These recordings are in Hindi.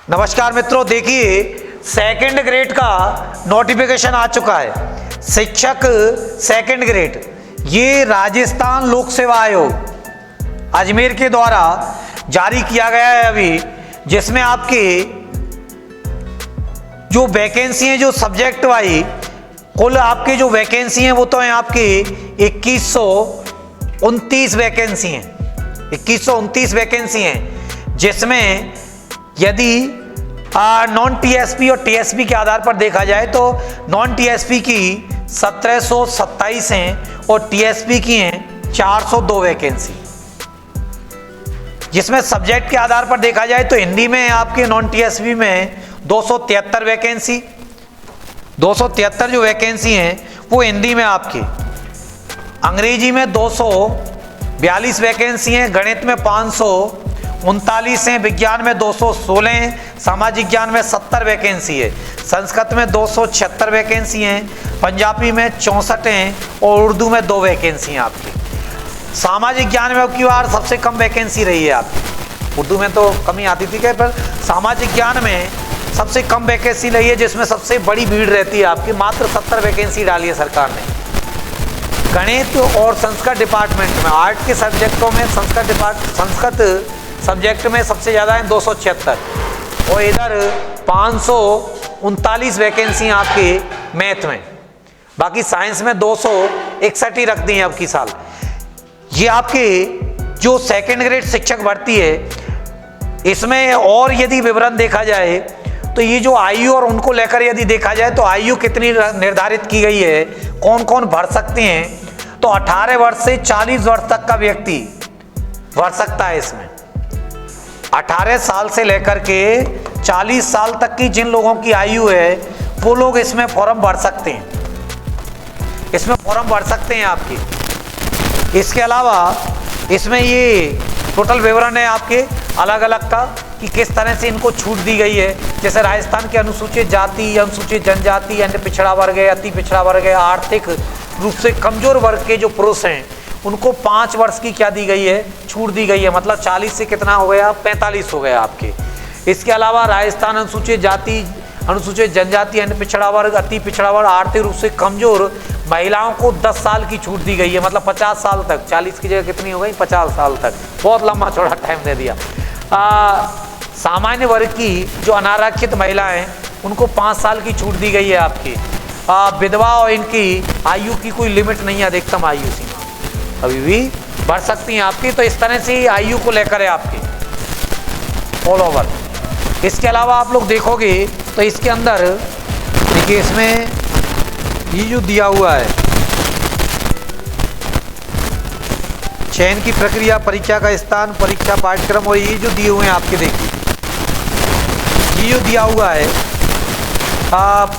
नमस्कार मित्रों, देखिए सेकंड ग्रेड का नोटिफिकेशन आ चुका है। शिक्षक सेकंड ग्रेड ये राजस्थान लोक सेवा आयोग अजमेर के द्वारा जारी किया गया है अभी, जिसमें आपके जो वैकेंसी है, जो सब्जेक्ट वाइज कुल आपके जो वैकेंसी हैं वो तो हैं आपकी 2129 वैकेंसी हैं। 2129 वैकेंसी हैं, जिसमें यदि नॉन टीएसपी और टीएसपी के आधार पर देखा जाए तो नॉन टीएसपी की 1727 हैं और टीएसपी की हैं 402 वैकेंसी। जिसमें सब्जेक्ट के आधार पर देखा जाए तो हिंदी में आपके नॉन टीएसपी में 273 वैकेंसी, 273 जो वैकेंसी हैं वो हिंदी में आपकी। अंग्रेजी में 242 वैकेंसी हैं, गणित में 539 हैं, विज्ञान में 216 हैं, सामाजिक ज्ञान में 70 वैकेंसी है, संस्कृत में 276 वैकेंसी हैं, पंजाबी में 64 हैं और उर्दू में 2 वैकेंसी हैं आपकी। सामाजिक ज्ञान में अब की बार सबसे कम वैकेंसी रही है आपकी। उर्दू में तो कमी आती थी, पर सामाजिक ज्ञान में सबसे कम वैकेंसी रही है, जिसमें सबसे बड़ी भीड़ रहती है आपकी। मात्र 70 वैकेंसी डाली है सरकार ने। गणित और संस्कृत डिपार्टमेंट में, आर्ट के सब्जेक्टों में संस्कृत सब्जेक्ट में सबसे ज़्यादा है 276 और इधर 539 वैकेंसी आपकी मैथ में। बाकी साइंस में 261 ही रख दी हैं अब की साल। ये आपके जो सेकंड ग्रेड शिक्षक भर्ती है, इसमें और यदि विवरण देखा जाए तो ये जो आयु और उनको लेकर यदि देखा जाए तो आयु कितनी निर्धारित की गई है, कौन कौन भर सकते हैं, तो 18 वर्ष से 40 वर्ष तक का व्यक्ति भर सकता है इसमें। 18 साल से लेकर के 40 साल तक की जिन लोगों की आयु है वो लोग इसमें फॉर्म भर सकते हैं, इसमें फॉर्म भर सकते हैं आपके। इसके अलावा इसमें ये टोटल विवरण है आपके अलग अलग का कि किस तरह से इनको छूट दी गई है। जैसे राजस्थान के अनुसूचित जाति, अनुसूचित जनजाति, अन्य पिछड़ा वर्ग है, अति पिछड़ा वर्ग है, आर्थिक रूप से कमजोर वर्ग के जो पुरुष हैं उनको 5 वर्ष की क्या दी गई है, छूट दी गई है। मतलब 40 से कितना हो गया, 45 हो गया आपके। इसके अलावा राजस्थान अनुसूचित जाति, अनुसूचित जनजाति, अन्य पिछड़ा वर्ग, अति पिछड़ा वर्ग, आर्थिक रूप से कमजोर महिलाओं को 10 साल की छूट दी गई है। मतलब 50 साल तक, 40 की जगह कितनी हो गई, 50 साल तक। बहुत लंबा चौड़ा टाइम दे दिया। सामान्य वर्ग की जो अनारक्षित महिलाएं उनको 5 साल की छूट दी गई है आपकी। विधवा और इनकी आयु की कोई लिमिट नहीं है, अधिकतम आयु सीमा अभी भी बढ़ सकती हैं आपकी। तो इस तरह से आयु को लेकर है आपकी ऑल ओवर। इसके अलावा आप लोग देखोगे तो इसके अंदर देखिए, इसमें ये जो दिया हुआ है चयन की प्रक्रिया, परीक्षा का स्थान, परीक्षा पाठ्यक्रम और ये जो दिए हुए हैं आपके, देखिए ये जो दिया हुआ है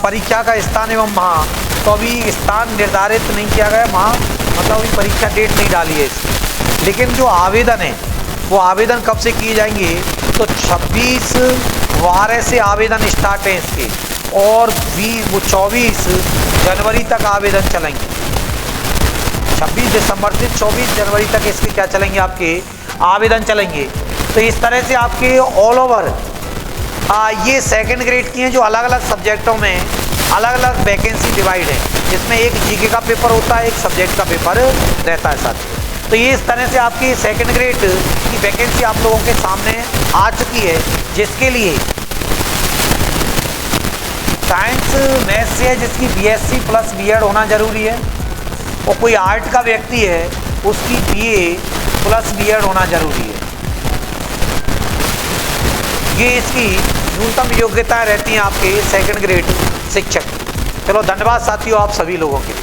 परीक्षा का स्थान एवं माह, तो अभी स्थान निर्धारित नहीं किया गया, माह मतलब अभी परीक्षा डेट नहीं डाली है इसकी। लेकिन जो आवेदन है वो आवेदन कब से किए जाएंगे, तो 26/12 से आवेदन स्टार्ट है इसके और 24 जनवरी तक आवेदन चलेंगे। 26 दिसंबर से 24 जनवरी तक इसके क्या चलेंगे, आपके आवेदन चलेंगे। तो इस तरह से आपके ऑल ओवर ये सेकंड ग्रेड की हैं, जो अलग अलग सब्जेक्टों में अलग अलग वैकेंसी डिवाइड है, जिसमें एक जीके का पेपर होता है, एक सब्जेक्ट का पेपर रहता है साथ। तो ये इस तरह से आपकी सेकंड ग्रेड की वैकेंसी आप लोगों के सामने आ चुकी है, जिसके लिए साइंस मैथ्स से है जिसकी बीएससी प्लस बीएड होना जरूरी है, और कोई आर्ट का व्यक्ति है उसकी बीए प्लस बीएड होना जरूरी है। ये इसकी न्यूनतम योग्यताएं रहती हैं आपके सेकंड ग्रेड शिक्षक। चलो धन्यवाद साथियों आप सभी लोगों के।